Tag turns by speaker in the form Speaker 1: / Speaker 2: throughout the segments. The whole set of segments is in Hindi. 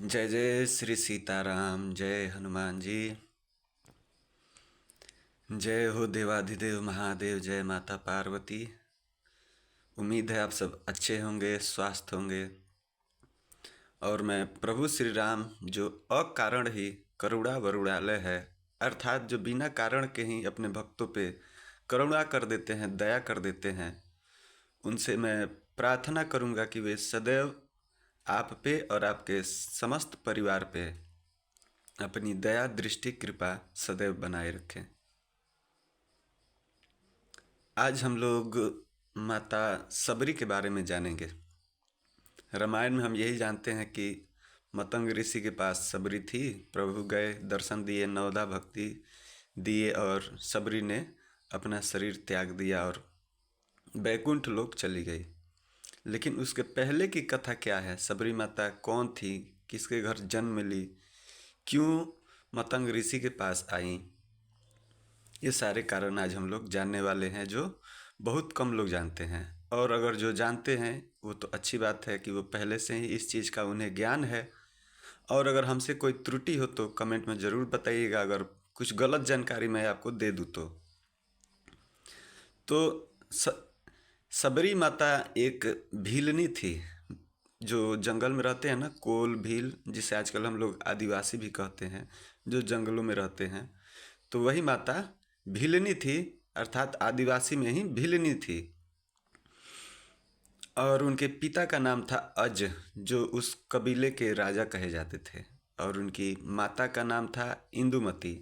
Speaker 1: जय जय श्री सीताराम। जय हनुमान जी। जय हो देवाधिदेव महादेव। जय माता पार्वती। उम्मीद है आप सब अच्छे होंगे, स्वस्थ होंगे। और मैं प्रभु श्री राम जो अकारण ही करुणा वरुणालय है, अर्थात जो बिना कारण के ही अपने भक्तों पे करुणा कर देते हैं, दया कर देते हैं, उनसे मैं प्रार्थना करूंगा कि वे सदैव आप पे और आपके समस्त परिवार पे अपनी दया दृष्टि कृपा सदैव बनाए रखें। आज हम लोग माता सबरी के बारे में जानेंगे। रामायण में हम यही जानते हैं कि मतंग ऋषि के पास सबरी थी। प्रभु गए, दर्शन दिए, नवदा भक्ति दिए और सबरी ने अपना शरीर त्याग दिया और बैकुंठ लोक चली गई। लेकिन उसके पहले की कथा क्या है? सबरी माता कौन थी? किसके घर जन्म ली? क्यों मतंग ऋषि के पास आई? ये सारे कारण आज हम लोग जानने वाले हैं, जो बहुत कम लोग जानते हैं। और अगर जो जानते हैं वो तो अच्छी बात है कि वो पहले से ही इस चीज़ का उन्हें ज्ञान है। और अगर हमसे कोई त्रुटि हो तो कमेंट में ज़रूर बताइएगा, अगर कुछ गलत जानकारी मैं आपको दे दूँ तो स, सबरी माता एक भीलनी थी, जो जंगल में रहते हैं ना, कोल भील, जिसे आजकल हम लोग आदिवासी भी कहते हैं, जो जंगलों में रहते हैं। तो वही माता भीलनी थी, अर्थात आदिवासी में ही भीलनी थी। और उनके पिता का नाम था अज, जो उस कबीले के राजा कहे जाते थे। और उनकी माता का नाम था इंदुमती।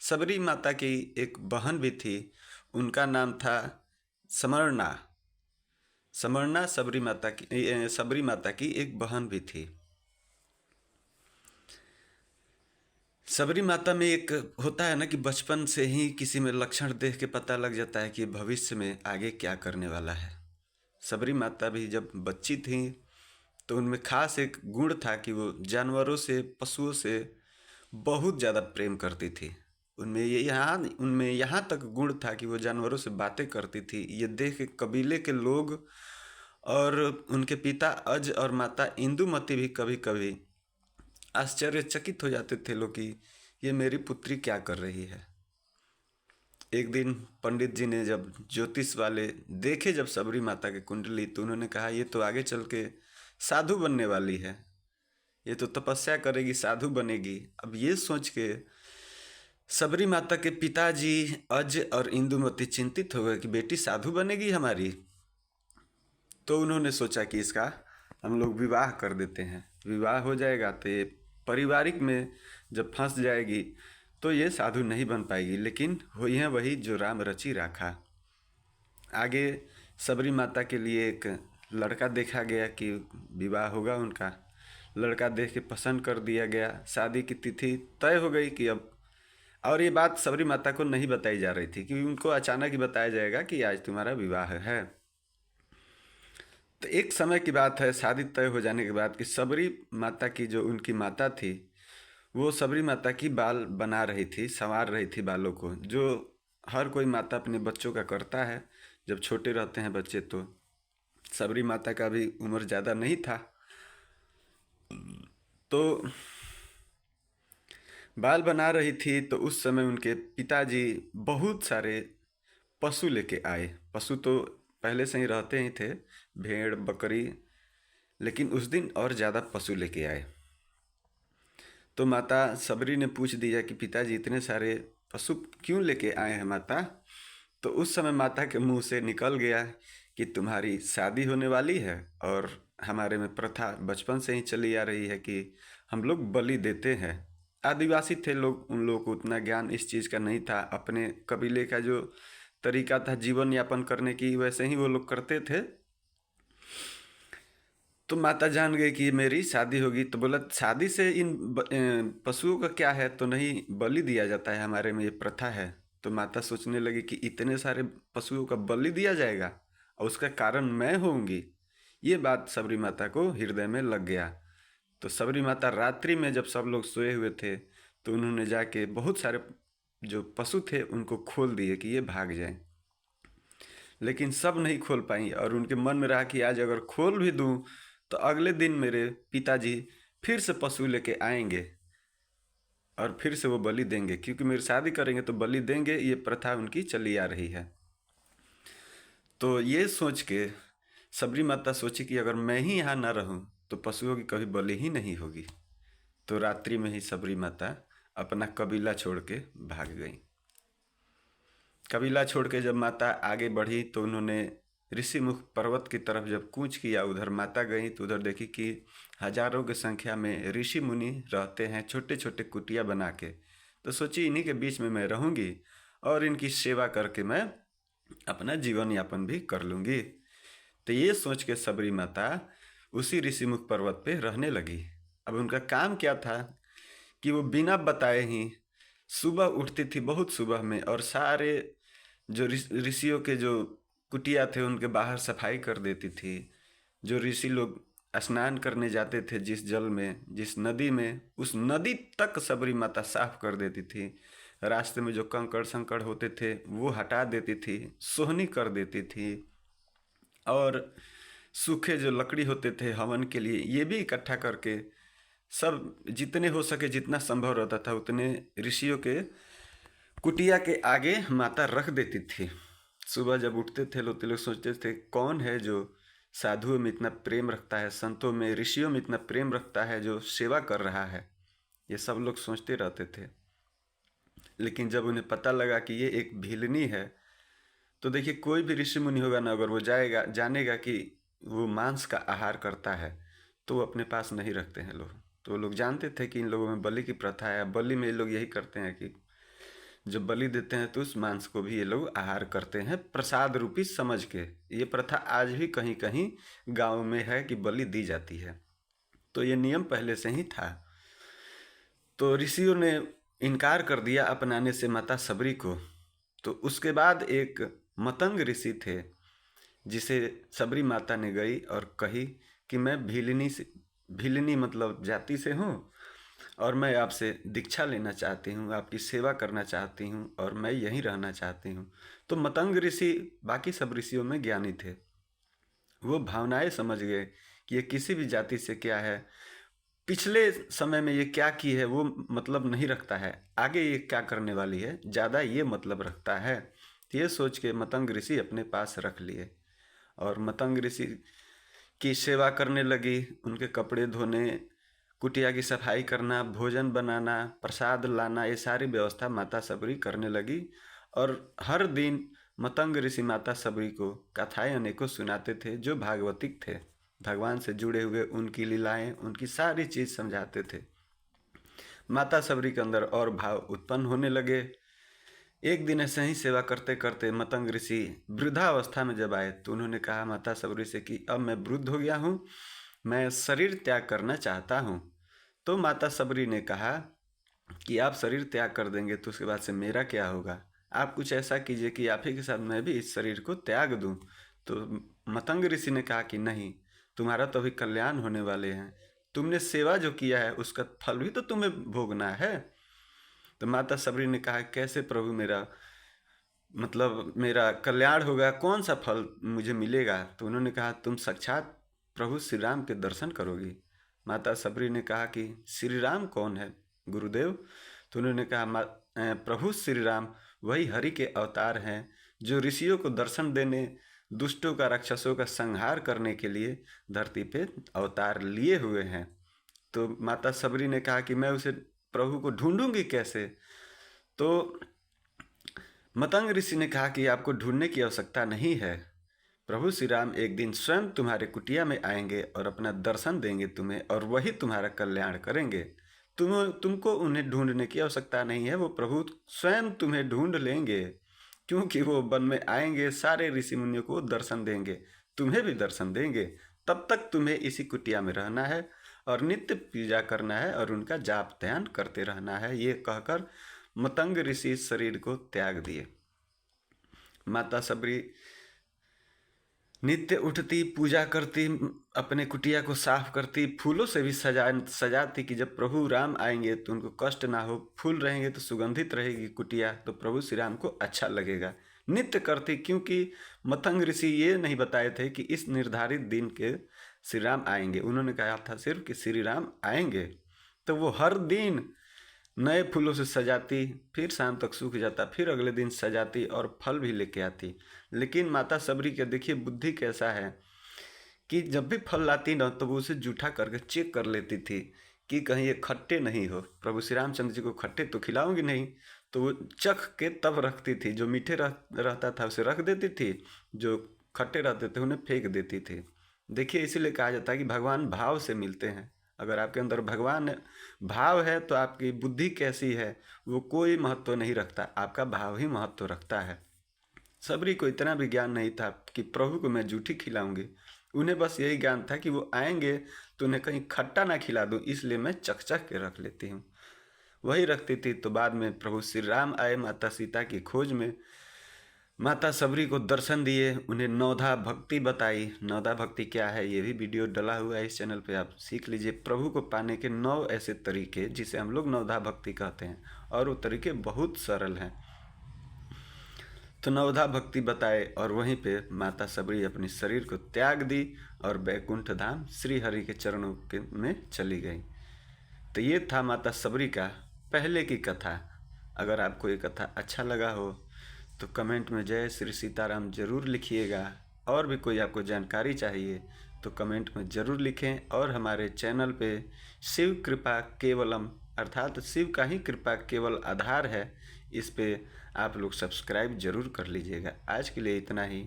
Speaker 1: सबरी माता की एक बहन भी थी, उनका नाम था समरना। समरना सबरी माता की एक बहन भी थी। सबरी माता में एक होता है ना कि बचपन से ही किसी में लक्षण देख के पता लग जाता है कि भविष्य में आगे क्या करने वाला है। सबरी माता भी जब बच्ची थी तो उनमें खास एक गुण था कि वो जानवरों से, पशुओं से बहुत ज़्यादा प्रेम करती थी। उनमें यहाँ तक गुण था कि वो जानवरों से बातें करती थी। ये देख के कबीले के लोग और उनके पिता अज और माता इंदुमती भी कभी कभी आश्चर्यचकित हो जाते थे लोग कि ये मेरी पुत्री क्या कर रही है। एक दिन पंडित जी ने जब ज्योतिष वाले देखे जब सबरी माता की कुंडली, तो उन्होंने कहा ये तो आगे चल के साधु बनने वाली है, ये तो तपस्या करेगी, साधु बनेगी। अब ये सोच के सबरी माता के पिताजी अज और इंदुमती चिंतित हो गए कि बेटी साधु बनेगी हमारी। तो उन्होंने सोचा कि इसका हम लोग विवाह कर देते हैं। विवाह हो जाएगा तो ये पारिवारिक में जब फंस जाएगी तो ये साधु नहीं बन पाएगी, लेकिन हुई है वही जो राम रची राखा। आगे सबरी माता के लिए एक लड़का देखा गया कि विवाह होगा उनका। लड़का देख के पसंद कर दिया गया, शादी की तिथि तय हो गई कि अब। और ये बात सबरी माता को नहीं बताई जा रही थी कि उनको अचानक ही बताया जाएगा कि आज तुम्हारा विवाह है। तो एक समय की बात है, शादी तय हो जाने के बाद, कि सबरी माता की जो उनकी माता थी, वो सबरी माता की बाल बना रही थी, संवार रही थी बालों को, जो हर कोई माता अपने बच्चों का करता है जब छोटे रहते हैं बच्चे। तो सबरी माता का भी उम्र ज़्यादा नहीं था, तो बाल बना रही थी। तो उस समय उनके पिताजी बहुत सारे पशु लेके आए। पशु तो पहले से ही रहते ही थे, भेड़ बकरी, लेकिन उस दिन और ज़्यादा पशु लेके आए। तो माता सबरी ने पूछ दिया कि पिताजी इतने सारे पशु क्यों लेके आए हैं माता? तो उस समय माता के मुंह से निकल गया कि तुम्हारी शादी होने वाली है, और हमारे में प्रथा बचपन से ही चली आ रही है कि हम लोग बलि देते हैं। आदिवासी थे लोग, उन लोगों को उतना ज्ञान इस चीज़ का नहीं था। अपने कबीले का जो तरीका था जीवन यापन करने की, वैसे ही वो लोग करते थे। तो माता जान गई कि मेरी शादी होगी। तो बोला शादी से इन पशुओं का क्या है? तो नहीं, बलि दिया जाता है, हमारे में ये प्रथा है। तो माता सोचने लगी कि इतने सारे पशुओं का बलि दिया जाएगा और उसका कारण मैं होंगी। ये बात सबरी माता को हृदय में लग गया। तो सबरी माता रात्रि में जब सब लोग सोए हुए थे, तो उन्होंने जाके बहुत सारे जो पशु थे उनको खोल दिए कि ये भाग जाएं। लेकिन सब नहीं खोल पाई, और उनके मन में रहा कि आज अगर खोल भी दूं तो अगले दिन मेरे पिताजी फिर से पशु लेके आएंगे और फिर से वो बलि देंगे, क्योंकि मेरी शादी करेंगे तो बलि देंगे, ये प्रथा उनकी चली आ रही है। तो ये सोच के सबरी माता सोची कि अगर मैं ही यहाँ ना रहूँ तो पशुओं की कभी बलि ही नहीं होगी। तो रात्रि में ही सबरी माता अपना कबीला छोड़ के भाग गई। कबीला छोड़ के जब माता आगे बढ़ी तो उन्होंने ऋषिमुख पर्वत की तरफ जब कूच किया, उधर माता गई तो उधर देखी कि हजारों की संख्या में ऋषि मुनि रहते हैं छोटे छोटे कुटिया बना के। तो सोची इन्हीं के बीच में मैं रहूंगी और इनकी सेवा करके मैं अपना जीवन यापन भी कर लूंगी। तो ये सोच के सबरी माता उसी ऋषिमुख पर्वत पे रहने लगी। अब उनका काम क्या था कि वो बिना बताए ही सुबह उठती थी बहुत सुबह में, और सारे जो ऋषियों के जो कुटिया थे उनके बाहर सफाई कर देती थी। जो ऋषि लोग स्नान करने जाते थे जिस जल में, जिस नदी में, उस नदी तक सबरी माता साफ कर देती थी। रास्ते में जो कंकड़ संकड़ होते थे वो हटा देती थी, सोहनी कर देती थी, और सूखे जो लकड़ी होते थे हवन के लिए ये भी इकट्ठा करके सब जितने हो सके, जितना संभव रहता था उतने ऋषियों के कुटिया के आगे माता रख देती थी। सुबह जब उठते थे लोग तो लोग सोचते थे कौन है जो साधुओं में इतना प्रेम रखता है, संतों में, ऋषियों में इतना प्रेम रखता है, जो सेवा कर रहा है। ये सब लोग सोचते रहते थे। लेकिन जब उन्हें पता लगा कि ये एक भीलनी है, तो देखिए कोई भी ऋषि मुनि होगा ना, अगर वो जानेगा कि वो मांस का आहार करता है तो वो अपने पास नहीं रखते हैं लोग। तो वो लोग जानते थे कि इन लोगों में बलि की प्रथा है। बलि में ये लोग यही करते हैं कि जब बलि देते हैं तो उस मांस को भी ये लोग आहार करते हैं प्रसाद रूपी समझ के। ये प्रथा आज भी कहीं कहीं गाँव में है कि बलि दी जाती है। तो ये नियम पहले से ही था। तो ऋषियों ने इनकार कर दिया अपनाने से माता सबरी को। तो उसके बाद एक मतंग ऋषि थे जिसे सबरी माता ने गई और कही कि मैं भीलनी मतलब जाति से हूँ और मैं आपसे दीक्षा लेना चाहती हूँ, आपकी सेवा करना चाहती हूँ और मैं यहीं रहना चाहती हूँ। तो मतंग ऋषि बाकी सब ऋषियों में ज्ञानी थे। वो भावनाएं समझ गए कि ये किसी भी जाति से क्या है, पिछले समय में ये क्या की है वो मतलब नहीं रखता है, आगे ये क्या करने वाली है ज़्यादा ये मतलब रखता है। ये सोच के मतंग ऋषि अपने पास रख लिए और मतंग ऋषि की सेवा करने लगी। उनके कपड़े धोने, कुटिया की सफाई करना, भोजन बनाना, प्रसाद लाना, ये सारी व्यवस्था माता सबरी करने लगी। और हर दिन मतंग ऋषि माता सबरी को कथाएं अनेकों सुनाते थे जो भागवतिक थे, भगवान से जुड़े हुए उनकी लीलाएं, उनकी सारी चीज़ समझाते थे। माता सबरी के अंदर और भाव उत्पन्न होने लगे। एक दिन ऐसे ही सेवा करते करते मतंग ऋषि वृद्धावस्था में जब आए तो उन्होंने कहा माता सबरी से कि अब मैं वृद्ध हो गया हूँ, मैं शरीर त्याग करना चाहता हूँ। तो माता सबरी ने कहा कि आप शरीर त्याग कर देंगे तो उसके बाद से मेरा क्या होगा, आप कुछ ऐसा कीजिए कि आप ही के साथ मैं भी इस शरीर को त्याग दूं। तो मतंग ऋषि ने कहा कि नहीं, तुम्हारा तो अभी कल्याण होने वाले हैं, तुमने सेवा जो किया है उसका फल भी तो तुम्हें भोगना है। तो माता सबरी ने कहा कैसे प्रभु, मेरा कल्याण होगा, कौन सा फल मुझे मिलेगा। तो उन्होंने कहा तुम साक्षात प्रभु श्री राम के दर्शन करोगी। माता सबरी ने कहा कि श्री राम कौन है गुरुदेव। तो उन्होंने कहा प्रभु श्री राम वही हरि के अवतार हैं जो ऋषियों को दर्शन देने, दुष्टों का, राक्षसों का संहार करने के लिए धरती पे अवतार लिए हुए हैं। तो माता सबरी ने कहा कि मैं उसे प्रभु को ढूंढूंगी कैसे। तो मतंग ऋषि ने कहा कि आपको ढूंढने की आवश्यकता नहीं है, प्रभु श्री राम एक दिन स्वयं तुम्हारे कुटिया में आएंगे और अपना दर्शन देंगे तुम्हें, और वही तुम्हारा कल्याण करेंगे। तुमको उन्हें ढूंढने की आवश्यकता नहीं है, वो प्रभु स्वयं तुम्हें ढूंढ लेंगे, क्योंकि वो वन में आएंगे, सारे ऋषि मुनियों को दर्शन देंगे, तुम्हें भी दर्शन देंगे। तब तक तुम्हें इसी कुटिया में रहना है और नित्य पूजा करना है और उनका जाप ध्यान करते रहना है। ये कहकर मतंग ऋषि शरीर को त्याग दिए। माता सबरी नित्य उठती, पूजा करती, अपने कुटिया को साफ करती, फूलों से भी सजाती कि जब प्रभु राम आएंगे तो उनको कष्ट ना हो, फूल रहेंगे तो सुगंधित रहेगी कुटिया, तो प्रभु श्री राम को अच्छा लगेगा। नित्य करती, क्योंकि मतंग ऋषि ये नहीं बताए थे कि इस निर्धारित दिन के श्री राम आएंगे। उन्होंने कहा था सिर्फ कि श्री राम आएंगे। तो वो हर दिन नए फूलों से सजाती, फिर शाम तक सूख जाता, फिर अगले दिन सजाती और फल भी लेके आती। लेकिन माता सबरी के देखिए बुद्धि कैसा है कि जब भी फल लाती ना तो वो उसे जूठा करके चेक कर लेती थी कि कहीं ये खट्टे नहीं हो। प्रभु श्री रामचंद्र जी को खट्टे तो खिलाऊंगी नहीं, तो वो चख के तब रखती थी। जो मीठे रहता था उसे रख देती थी, जो खट्टे रहते थे उन्हें फेंक देती थी। देखिए इसीलिए कहा जाता है कि भगवान भाव से मिलते हैं। अगर आपके अंदर भगवान भाव है तो आपकी बुद्धि कैसी है वो कोई महत्व नहीं रखता, आपका भाव ही महत्व रखता है। सबरी को इतना भी ज्ञान नहीं था कि प्रभु को मैं जूठी खिलाऊंगी। उन्हें बस यही ज्ञान था कि वो आएंगे तो उन्हें कहीं खट्टा ना खिला दूं, इसलिए मैं चख चख के रख लेती हूँ। वही रखती थी। तो बाद में प्रभु श्री राम आए माता सीता की खोज में, माता सबरी को दर्शन दिए, उन्हें नवधा भक्ति बताई। नवधा भक्ति क्या है ये भी वीडियो डला हुआ है इस चैनल पे, आप सीख लीजिए। प्रभु को पाने के 9 ऐसे तरीके जिसे हम लोग नवधा भक्ति कहते हैं, और वो तरीके बहुत सरल हैं। तो नवधा भक्ति बताए और वहीं पे माता सबरी अपनी शरीर को त्याग दी और बैकुंठ धाम श्री हरि के चरणों के में चली गई। तो ये था माता सबरी का पहले की कथा। अगर आपको ये कथा अच्छा लगा हो तो कमेंट में जय श्री सीताराम जरूर लिखिएगा। और भी कोई आपको जानकारी चाहिए तो कमेंट में ज़रूर लिखें। और हमारे चैनल पे शिव कृपा केवलम अर्थात शिव का ही कृपा केवल आधार है, इस पे आप लोग सब्सक्राइब जरूर कर लीजिएगा। आज के लिए इतना ही।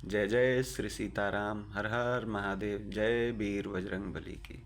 Speaker 1: जय जय श्री सीताराम, हर हर महादेव, जय वीर बजरंग बली की।